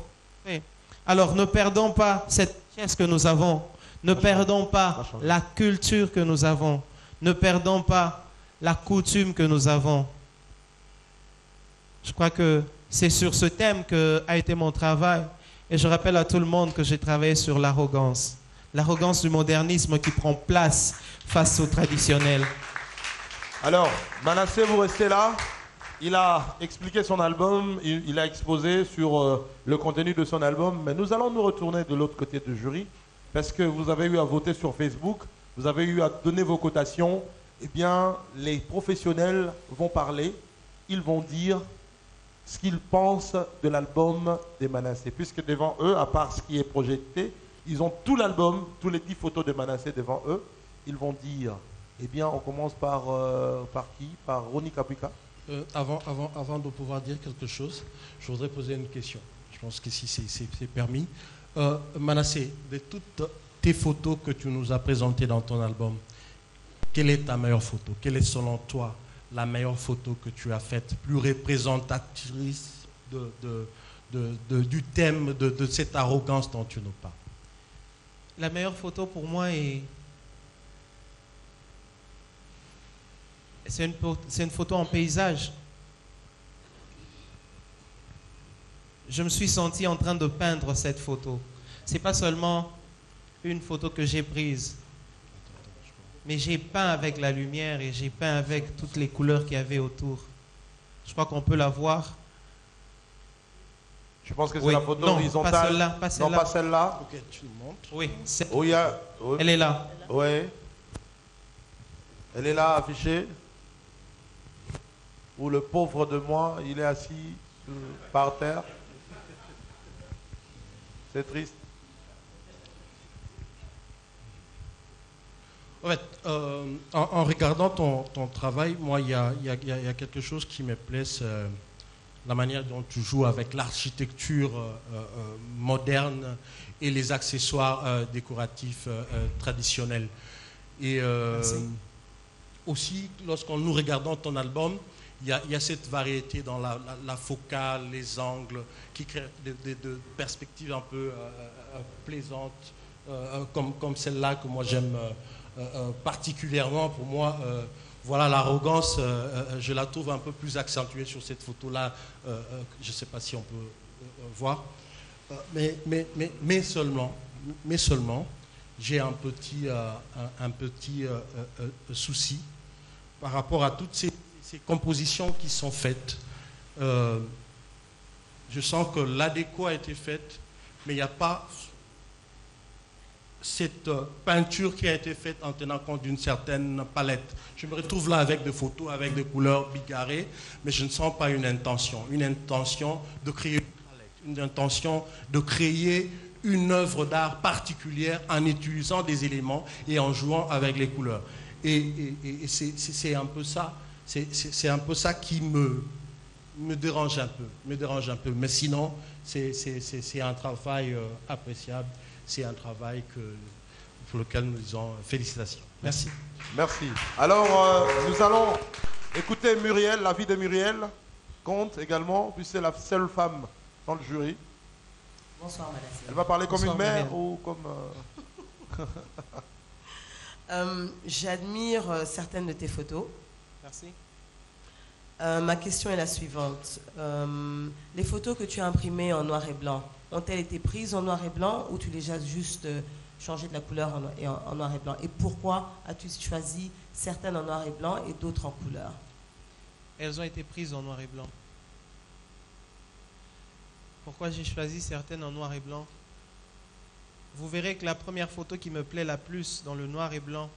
fait. Alors ne perdons pas cette richesse que nous avons, ne perdons pas la culture que nous avons, ne perdons pas la coutume que nous avons. Je crois que c'est sur ce thème qu'a été mon travail. Et je rappelle à tout le monde que j'ai travaillé sur l'arrogance. L'arrogance du modernisme qui prend place face au traditionnel. Alors, Manasseh, vous restez là. Il a expliqué son album, il a exposé sur le contenu de son album. Mais nous allons nous retourner de l'autre côté du jury. Parce que vous avez eu à voter sur Facebook, vous avez eu à donner vos cotations. Eh bien, les professionnels vont parler. Ils vont dire ce qu'ils pensent de l'album des Manasseh. Puisque devant eux, à part ce qui est projeté, ils ont tout l'album, tous les 10 photos de Manasseh devant eux. Ils vont dire, eh bien, on commence par qui? Par Ronnie Kapuka. Avant de pouvoir dire quelque chose, je voudrais poser une question. Je pense que si c'est permis. Manasseh, de toutes tes photos que tu nous as présentées dans ton album, quelle est ta meilleure photo? Quelle est selon toi la meilleure photo que tu as faite, plus représentatrice du thème de cette arrogance dont tu nous parles? La meilleure photo pour moi c'est une photo en paysage. Je me suis senti en train de peindre cette photo. C'est pas seulement une photo que j'ai prise, mais j'ai peint avec la lumière et j'ai peint avec toutes les couleurs qu'il y avait autour. Je crois qu'on peut la voir. Je pense que c'est la photo horizontale. Pas celle-là. Pas celle-là. Non, pas celle-là. Ok, tu me montres. Oui. Oui. Elle est là. Oui. Elle est là, affichée. Où le pauvre de moi, il est assis par terre. C'est triste. En fait, en regardant ton travail, moi, il y a quelque chose qui me plaît, c'est la manière dont tu joues avec l'architecture moderne et les accessoires décoratifs traditionnels. Et aussi, lorsqu'on nous regardons ton album, il y a cette variété dans la focale, les angles, qui créent des perspectives un peu plaisantes, comme celle-là que moi j'aime particulièrement. Pour moi, voilà, l'arrogance, je la trouve un peu plus accentuée sur cette photo-là. Je ne sais pas si on peut voir. Mais seulement, j'ai un petit souci par rapport à toutes ces compositions qui sont faites. Je sens que l'adéquat a été faite, mais il n'y a pas cette peinture qui a été faite en tenant compte d'une certaine palette. Je me retrouve là avec des photos, avec des couleurs bigarrées, mais je ne sens pas une intention de créer une palette, une intention de créer une œuvre d'art particulière en utilisant des éléments et en jouant avec les couleurs. Et c'est un peu ça, c'est un peu ça qui me me dérange un peu. Mais sinon, c'est un travail appréciable. C'est un travail pour lequel nous disons félicitations. Merci. Merci. Alors, nous allons écouter Muriel, la vie de Muriel compte également, puis c'est la seule femme dans le jury. Bonsoir, madame. Elle va parler comme Bonsoir, une mère Muriel. ou comme... J'admire certaines de tes photos. Merci. Ma question est la suivante. Les photos que tu as imprimées en noir et blanc, ont-elles été prises en noir et blanc ou tu les as juste changé de la couleur en noir et blanc? Et pourquoi as-tu choisi certaines en noir et blanc et d'autres en couleur? Elles ont été prises en noir et blanc. Pourquoi j'ai choisi certaines en noir et blanc? Vous verrez que la première photo qui me plaît la plus dans le noir et blanc,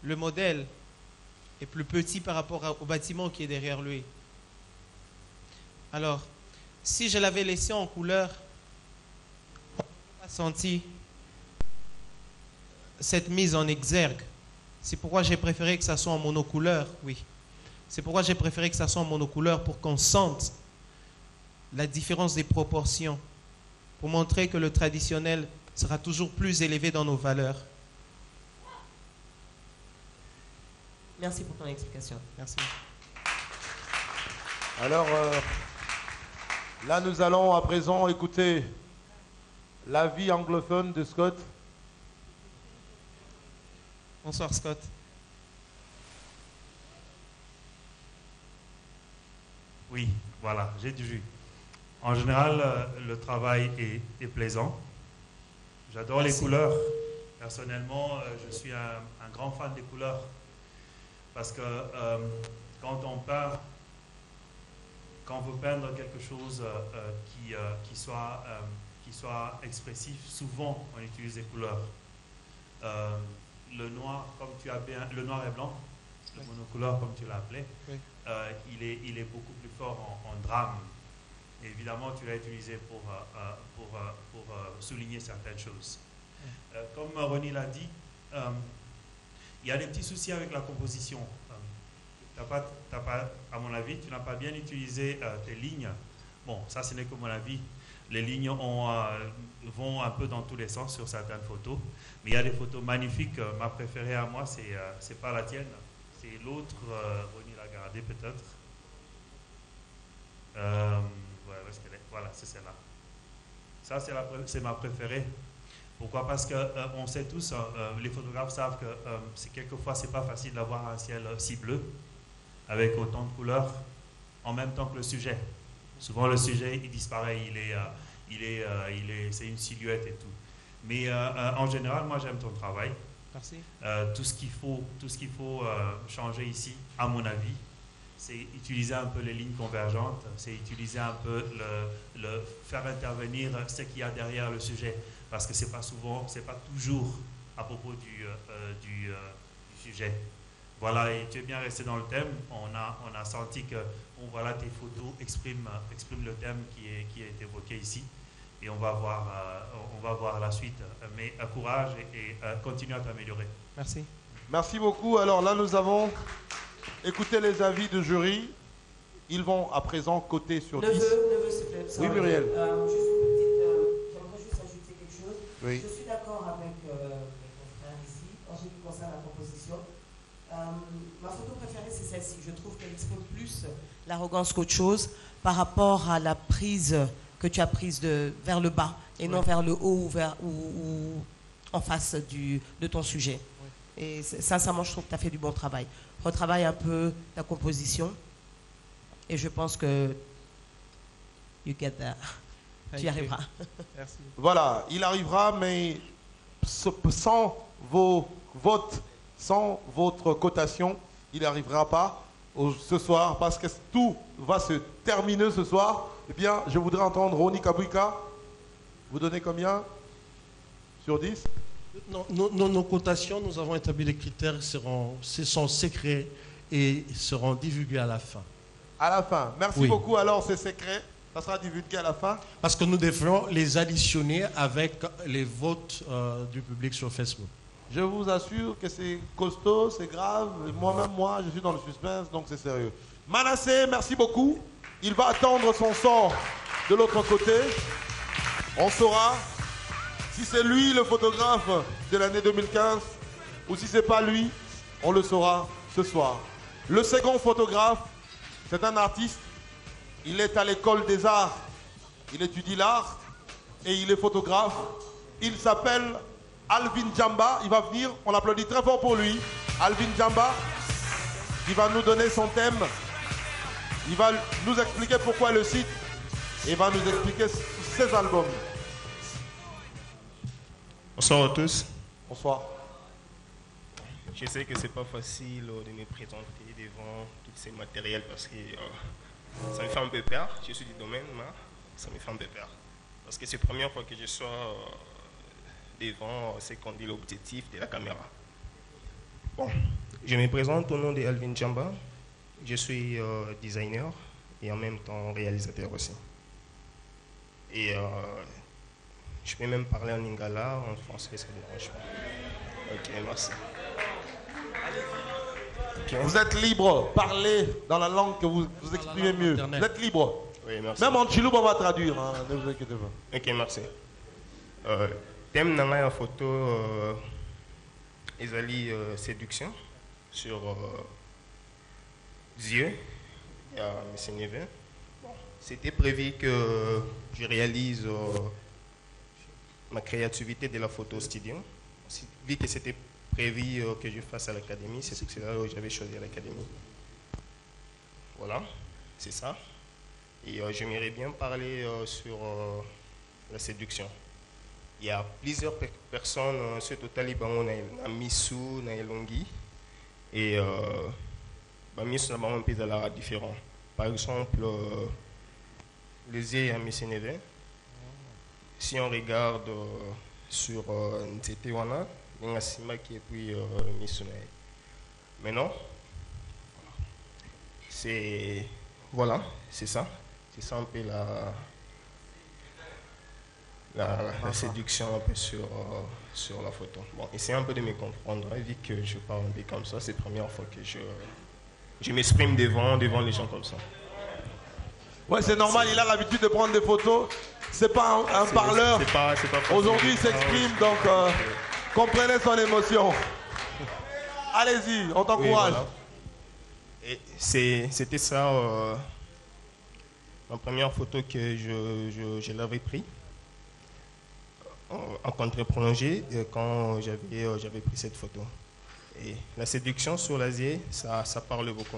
le modèle est plus petit par rapport au bâtiment qui est derrière lui. Alors, si je l'avais laissé en couleur, on n'aurait pas senti cette mise en exergue. C'est pourquoi j'ai préféré que ça soit en monocouleur, oui. C'est pourquoi j'ai préféré que ça soit en monocouleur pour qu'on sente la différence des proportions, pour montrer que le traditionnel sera toujours plus élevé dans nos valeurs. Merci pour ton explication. Merci. Alors, là, nous allons à présent écouter la vie anglophone de Scott. Bonsoir, Scott. Oui, voilà, j'ai du jus. En général, le travail est plaisant. J'adore les couleurs. Personnellement, je suis un grand fan des couleurs. Parce que quand on peint, quand on veut peindre quelque chose qui soit expressif, souvent on utilise des couleurs. Le noir, comme tu as bien, le noir et blanc, le monocouleur comme tu l'as appelé, oui. il est beaucoup plus fort en drame. Et évidemment, tu l'as utilisé pour souligner certaines choses. Comme Ronnie l'a dit, il y a des petits soucis avec la composition. À mon avis, tu n'as pas bien utilisé tes lignes. Bon, ça, ce n'est que mon avis. Les lignes vont un peu dans tous les sens sur certaines photos. Mais il y a des photos magnifiques. Ma préférée à moi, c'est pas la tienne. C'est l'autre. Ronnie l'a gardée peut-être. Voilà, c'est celle-là. Ça, c'est ma préférée. Pourquoi? Parce qu'on sait tous, les photographes savent que quelquefois, c'est pas facile d'avoir un ciel si bleu, avec autant de couleurs, en même temps que le sujet. Souvent, le sujet, il disparaît, c'est une silhouette et tout. Mais en général, moi, j'aime ton travail. Merci. Tout ce qu'il faut changer ici, à mon avis, c'est utiliser un peu les lignes convergentes, c'est utiliser un peu faire intervenir ce qu'il y a derrière le sujet. Parce que c'est pas toujours à propos du sujet. Voilà, et tu es bien resté dans le thème. On a senti que voilà, tes photos expriment le thème qui est évoqué ici. Et on va voir la suite. Mais courage et continue à t'améliorer. Merci. Merci beaucoup. Alors là, nous avons écouté les avis de jury. Ils vont à présent coter sur 10. Neveu, s'il te plaît. Oui, Muriel. J'aimerais juste ajouter quelque chose. Oui. Je suis d'accord avec mes confrères ici, en ce qui concerne la composition. Ma photo préférée, c'est celle-ci. Je trouve qu'elle exprime plus l'arrogance qu'autre chose par rapport à la prise que tu as prise vers le bas et non vers le haut ou en face de ton sujet. Oui. Et sincèrement, je trouve que tu as fait du bon travail. Retravaille un peu ta composition et je pense que you get there. Tu y arriveras. Merci. Voilà, il arrivera, mais sans vos votes, sans votre cotation, il n'arrivera pas ce soir, parce que tout va se terminer ce soir. Eh bien, je voudrais entendre Ronnie Kabouika. Vous donnez combien sur 10? Nos cotations, nous avons établi les critères, ce sont secrets et seront divulgués à la fin. À la fin. Merci Oui. beaucoup. Alors, c'est secret. Ça sera divulgué à la fin. Parce que nous devrons les additionner avec les votes du public sur Facebook. Je vous assure que c'est costaud, c'est grave. Moi-même, je suis dans le suspense, donc c'est sérieux. Manasseh, merci beaucoup. Il va attendre son sort de l'autre côté. On saura si c'est lui le photographe de l'année 2015 ou si c'est pas lui. On le saura ce soir. Le second photographe, c'est un artiste. Il est à l'école des arts. Il étudie l'art et il est photographe. Il s'appelle Alvin Djamba. Il va venir. On l'applaudit très fort pour lui. Alvin Djamba, qui va nous donner son thème. Il va nous expliquer pourquoi le site et va nous expliquer ses albums. Bonsoir à tous. Bonsoir. Je sais que c'est pas facile de me présenter devant tous ces matériels parce que ça me fait un peu peur. Je suis du domaine, mais ça me fait un peu peur. Parce que c'est la première fois que je sois devant ce qu'on dit l'objectif de la caméra. Bon, je me présente au nom de Alvin Djamba. Je suis designer et en même temps réalisateur aussi. Et je peux même parler en lingala, en français, ça ne dérange pas. Ok, merci. Okay. Vous êtes libre, parlez dans la langue que vous exprimez mieux. Vous êtes libre. Oui, merci. Même en Chilouba, on va traduire, hein, ne vous inquiétez pas. Ok, merci. Thème dans la photo, ezali séduction sur Dieu et M. Neve. Bon, c'était prévu que je réalise ma créativité de la photo studio. Vu que c'était prévu que je fasse à l'académie, c'est là où j'avais choisi l'académie. Voilà, c'est ça. Et j'aimerais bien parler sur la séduction. Il y a plusieurs personnes, ce total, il y a Missou, il y a Longi. Et Missou, c'est un peu différent. Par exemple, les yeux à M. Neve. Si on regarde sur Ntetewana, il y a Simaki et puis Missou. Maintenant, c'est voilà, c'est ça. C'est ça un peu la séduction un peu sur la photo. Bon, essayez un peu de me comprendre, hein, vu que je parle un peu comme ça, c'est la première fois que je m'exprime devant les gens comme ça. Ouais, c'est normal, il a l'habitude de prendre des photos. C'est pas un parleur. Aujourd'hui, il s'exprime, donc comprenez son émotion. Allez-y, on t'encourage. Oui, voilà. C'était ça, la première photo que je l'avais prise en contre-prolongé quand j'avais pris cette photo. Et la séduction sur l'Asie, ça parle beaucoup.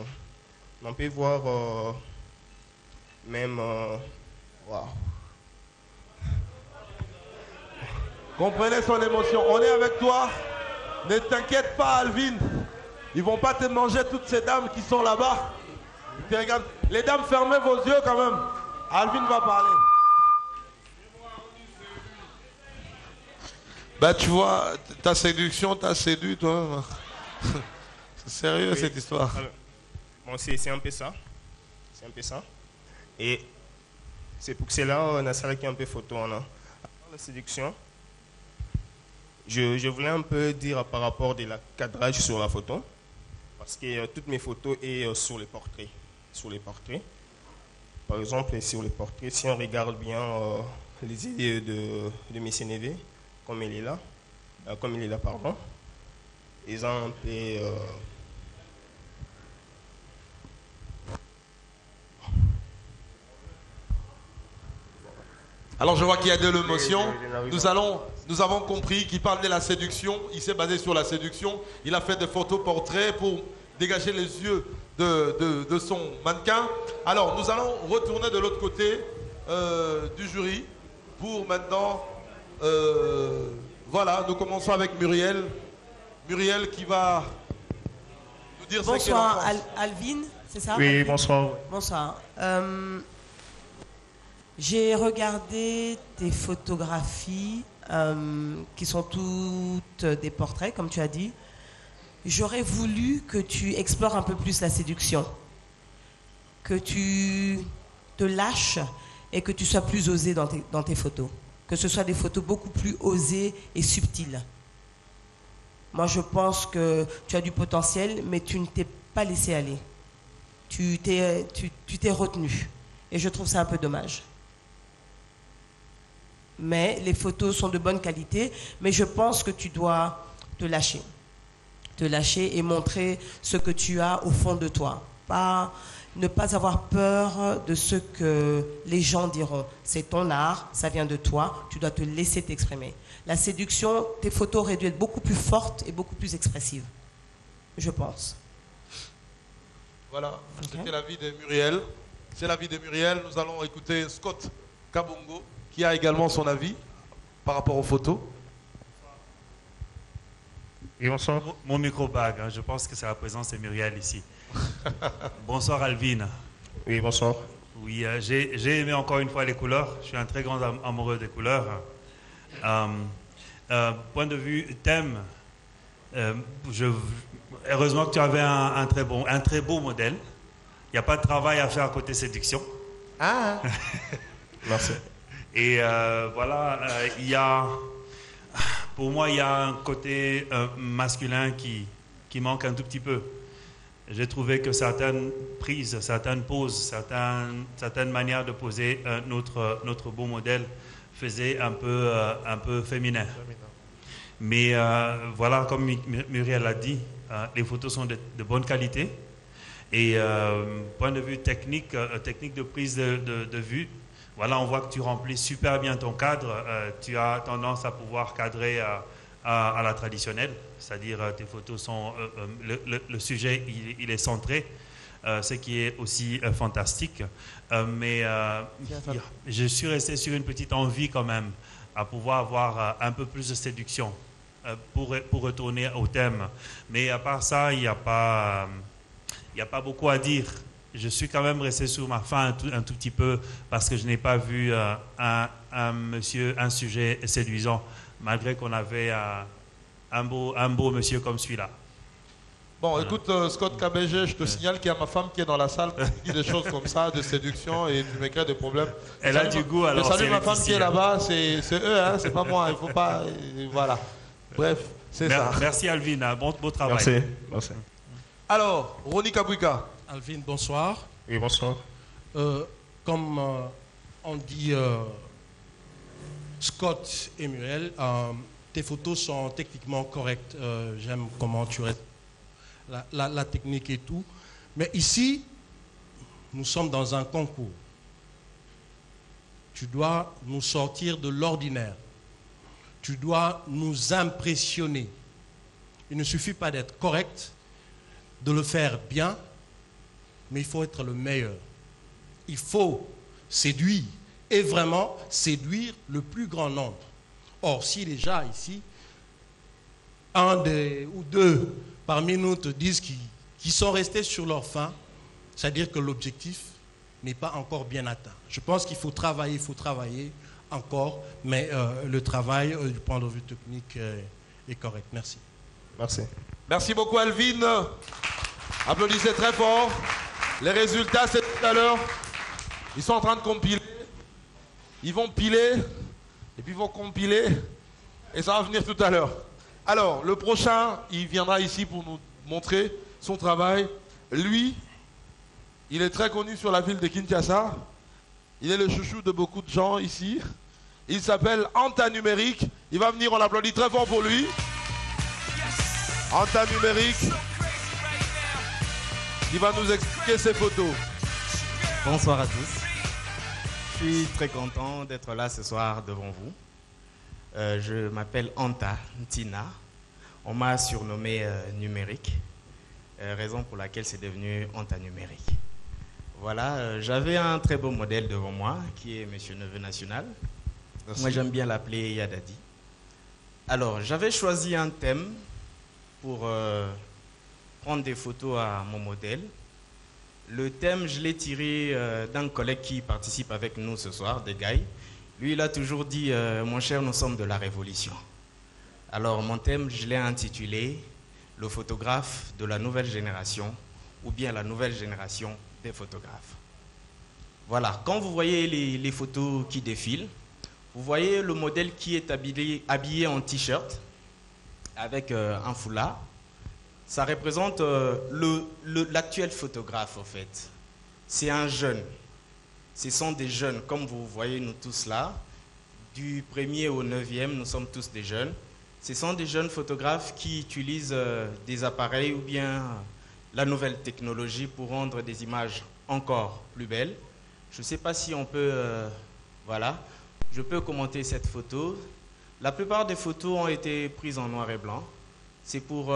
On peut voir même... Wow. Comprenez son émotion. On est avec toi. Ne t'inquiète pas, Alvin. Ils vont pas te manger toutes ces dames qui sont là-bas. Les dames, fermez vos yeux quand même. Alvin va parler. Bah tu vois, ta séduction t'a séduit, toi. C'est sérieux, oui, cette histoire. Alors, bon, c'est un peu ça. C'est un peu ça. Et c'est pour cela on a salé un peu photo. La séduction, je voulais un peu dire par rapport de la cadrage sur la photo. Parce que toutes mes photos sont sur les portraits. Sur les portraits. Par exemple, sur les portraits, si on regarde bien les idées de M. Neve, comme il est là, pardon, ils ont un peu... Alors je vois qu'il y a de l'émotion. Nous avons compris qu'il parle de la séduction. Il s'est basé sur la séduction. Il a fait des photos portraits pour dégager les yeux de son mannequin. Alors nous allons retourner de l'autre côté du jury pour maintenant... voilà, nous commençons avec Muriel. Muriel qui va nous dire ce qu'elle en pense. Bonsoir Alvin, c'est ça? Oui, Alvin? bonsoir. Bonsoir. J'ai regardé tes photographies qui sont toutes des portraits, comme tu as dit. J'aurais voulu que tu explores un peu plus la séduction, que tu te lâches et que tu sois plus osé dans tes photos. Que ce soit des photos beaucoup plus osées et subtiles. Moi, je pense que tu as du potentiel, mais tu ne t'es pas laissé aller. tu t'es retenu. Et je trouve ça un peu dommage. Mais les photos sont de bonne qualité, mais je pense que tu dois te lâcher. Te lâcher et montrer ce que tu as au fond de toi. Ne pas avoir peur de ce que les gens diront. C'est ton art, ça vient de toi, tu dois te laisser t'exprimer. La séduction, tes photos auraient dû être beaucoup plus fortes et beaucoup plus expressives, je pense. Voilà, c'était l'avis de Muriel. C'est l'avis de Muriel. Nous allons écouter Scott Kabongo, qui a également son avis par rapport aux photos. Et bonsoir. Mon micro-bag, hein, je pense que c'est la présence de Muriel ici. Bonsoir Alvin. Oui, bonsoir. Oui, j'ai aimé encore une fois les couleurs. Je suis un très grand amoureux des couleurs. Point de vue thème, heureusement que tu avais un très beau modèle. Il n'y a pas de travail à faire côté séduction. Ah. Merci. Et voilà, pour moi, il y a un côté masculin qui manque un tout petit peu. J'ai trouvé que certaines prises, certaines poses, certaines manières de poser notre beau modèle faisaient un peu féminin. Mais voilà, comme Muriel l'a dit, les photos sont de bonne qualité. Et point de vue technique de prise de vue, voilà, on voit que tu remplis super bien ton cadre. Tu as tendance à pouvoir cadrer à la traditionnelle, c'est-à-dire tes photos sont... le sujet, il est centré, ce qui est aussi fantastique. Mais je suis resté sur une petite envie quand même, à pouvoir avoir un peu plus de séduction pour retourner au thème. Mais à part ça, il n'y a pas beaucoup à dire. Je suis quand même resté sur ma faim un tout petit peu parce que je n'ai pas vu un sujet séduisant, malgré qu'on avait un beau monsieur comme celui-là. Bon, écoute, Scott KBG, je te signale qu'il y a ma femme qui est dans la salle, qui dit des choses comme ça, de séduction, et tu me crées des problèmes. Elle a du goût, alors. Je salue ma femme qui est là-bas, c'est eux, hein, c'est pas moi, il faut pas... Voilà. Bref, c'est ça. Merci Alvin, beau travail. Merci. Alors, Ronnie Kabouika. Alvin, bonsoir. Oui, bonsoir. Comme on dit Scott et Muriel, tes photos sont techniquement correctes. J'aime comment tu restes, la technique et tout. Mais ici, nous sommes dans un concours. Tu dois nous sortir de l'ordinaire. Tu dois nous impressionner. Il ne suffit pas d'être correct, de le faire bien, mais il faut être le meilleur. Il faut séduire, et vraiment séduire le plus grand nombre. Or, si déjà ici, un ou deux parmi nous te disent qu'ils sont restés sur leur faim, c'est-à-dire que l'objectif n'est pas encore bien atteint. Je pense qu'il faut travailler encore, mais le travail du point de vue technique est correct. Merci. Merci. Merci beaucoup Alvin. Applaudissez très fort. Les résultats, c'est tout à l'heure. Ils sont en train de compiler. Ils vont piler, et puis ils vont compiler, et ça va venir tout à l'heure. Alors, le prochain, il viendra ici pour nous montrer son travail. Lui, il est très connu sur la ville de Kinshasa. Il est le chouchou de beaucoup de gens ici. Il s'appelle Anta Numérique. Il va venir, on l'applaudit très fort pour lui. Anta Numérique. Il va nous expliquer ses photos. Bonsoir à tous. Je suis très content d'être là ce soir devant vous. Je m'appelle Anta Ntina. On m'a surnommé Numérique, raison pour laquelle c'est devenu Anta Numérique. Voilà, j'avais un très beau modèle devant moi qui est Monsieur Neveu National. Merci. Moi j'aime bien l'appeler Yadadi. Alors j'avais choisi un thème pour prendre des photos à mon modèle. Le thème, je l'ai tiré d'un collègue qui participe avec nous ce soir, Degaï. Lui, il a toujours dit « Mon cher, nous sommes de la Révolution ». Alors, mon thème, je l'ai intitulé « Le photographe de la nouvelle génération » ou bien « La nouvelle génération des photographes ». Voilà, quand vous voyez les photos qui défilent, vous voyez le modèle qui est habillé en t-shirt avec un foulard. Ça représente l'actuel photographe, en fait. C'est un jeune. Ce sont des jeunes, comme vous voyez nous tous là. Du 1er au 9e, nous sommes tous des jeunes. Ce sont des jeunes photographes qui utilisent des appareils ou bien la nouvelle technologie pour rendre des images encore plus belles. Je ne sais pas si on peut... voilà. Je peux commenter cette photo. La plupart des photos ont été prises en noir et blanc. C'est pour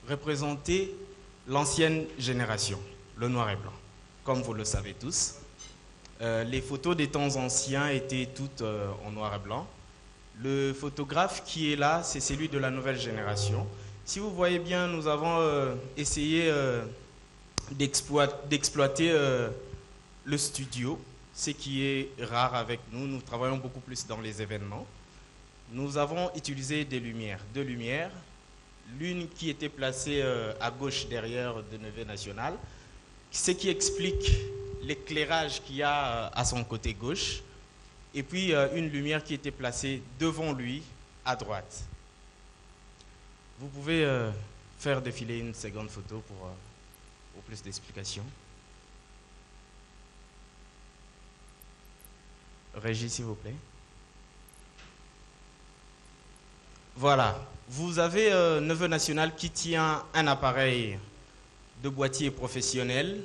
représenter l'ancienne génération, le noir et blanc, comme vous le savez tous. Les photos des temps anciens étaient toutes en noir et blanc. Le photographe qui est là, c'est celui de la nouvelle génération. Si vous voyez bien, nous avons essayé d'exploiter le studio, ce qui est rare avec nous. Nous travaillons beaucoup plus dans les événements. Nous avons utilisé deux lumières. L'une qui était placée à gauche derrière de Neveu National, ce qui explique l'éclairage qu'il y a à son côté gauche, et puis une lumière qui était placée devant lui à droite. Vous pouvez faire défiler une seconde photo pour plus d'explications. Régie, s'il vous plaît. Voilà. Vous avez Neveu National qui tient un appareil de boîtier professionnel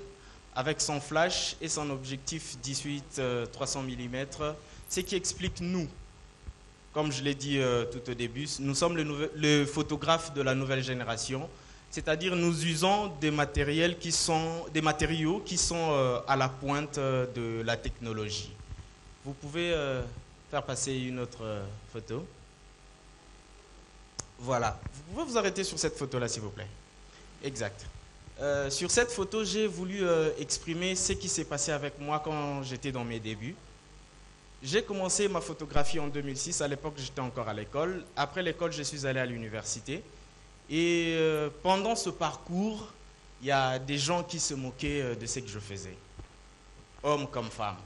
avec son flash et son objectif 18-300 mm, ce qui explique nous, comme je l'ai dit tout au début, nous sommes le photographe de la nouvelle génération, c'est-à-dire nous usons des matériaux qui sont à la pointe de la technologie. Vous pouvez faire passer une autre photo. Voilà. Vous pouvez vous arrêter sur cette photo-là, s'il vous plaît. Exact. Sur cette photo, j'ai voulu exprimer ce qui s'est passé avec moi quand j'étais dans mes débuts. J'ai commencé ma photographie en 2006. À l'époque, j'étais encore à l'école. Après l'école, je suis allé à l'université. Et pendant ce parcours, il y a des gens qui se moquaient de ce que je faisais, hommes comme femmes.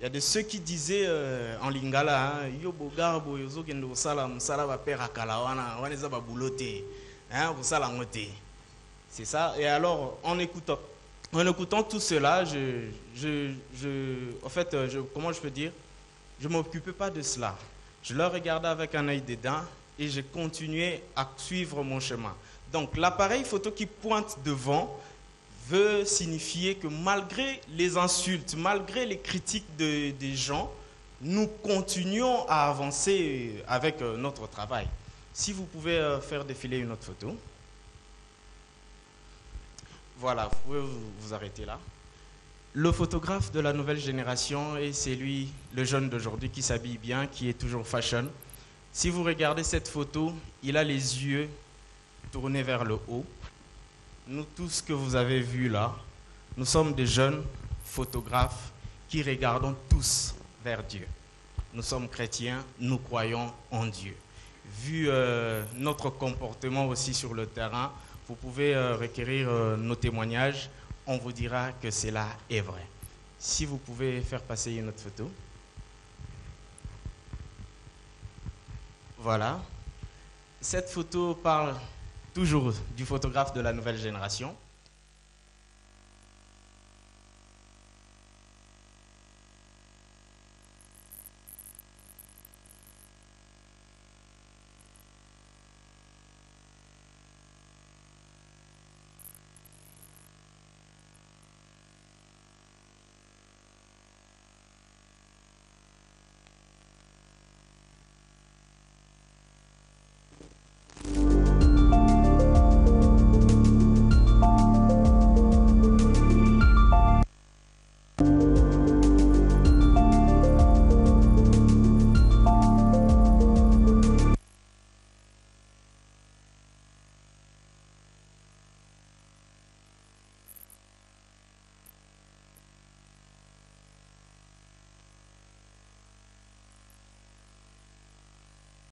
Il y a de ceux qui disaient en lingala, yo bogarbo yozo kendo sala msala ba pera kalawana waneza ba bouloté, hein, vous sala ngoté. C'est ça. Et alors en écoutant tout cela, comment je peux dire, je m'occupais pas de cela. Je leur regardais avec un œil dédain et je continuais à suivre mon chemin. Donc l'appareil photo qui pointe devant veut signifier que malgré les insultes, malgré les critiques des gens, nous continuons à avancer avec notre travail. Si vous pouvez faire défiler une autre photo. Voilà, vous pouvez vous arrêter là. Le photographe de la nouvelle génération, et c'est lui, le jeune d'aujourd'hui, qui s'habille bien, qui est toujours fashion. Si vous regardez cette photo, il a les yeux tournés vers le haut. Nous tous que vous avez vus là, nous sommes des jeunes photographes qui regardons tous vers Dieu. Nous sommes chrétiens, nous croyons en Dieu. Vu notre comportement aussi sur le terrain, vous pouvez requérir nos témoignages, on vous dira que cela est vrai. Si vous pouvez faire passer une autre photo. Voilà. Cette photo parle toujours du photographe de la nouvelle génération.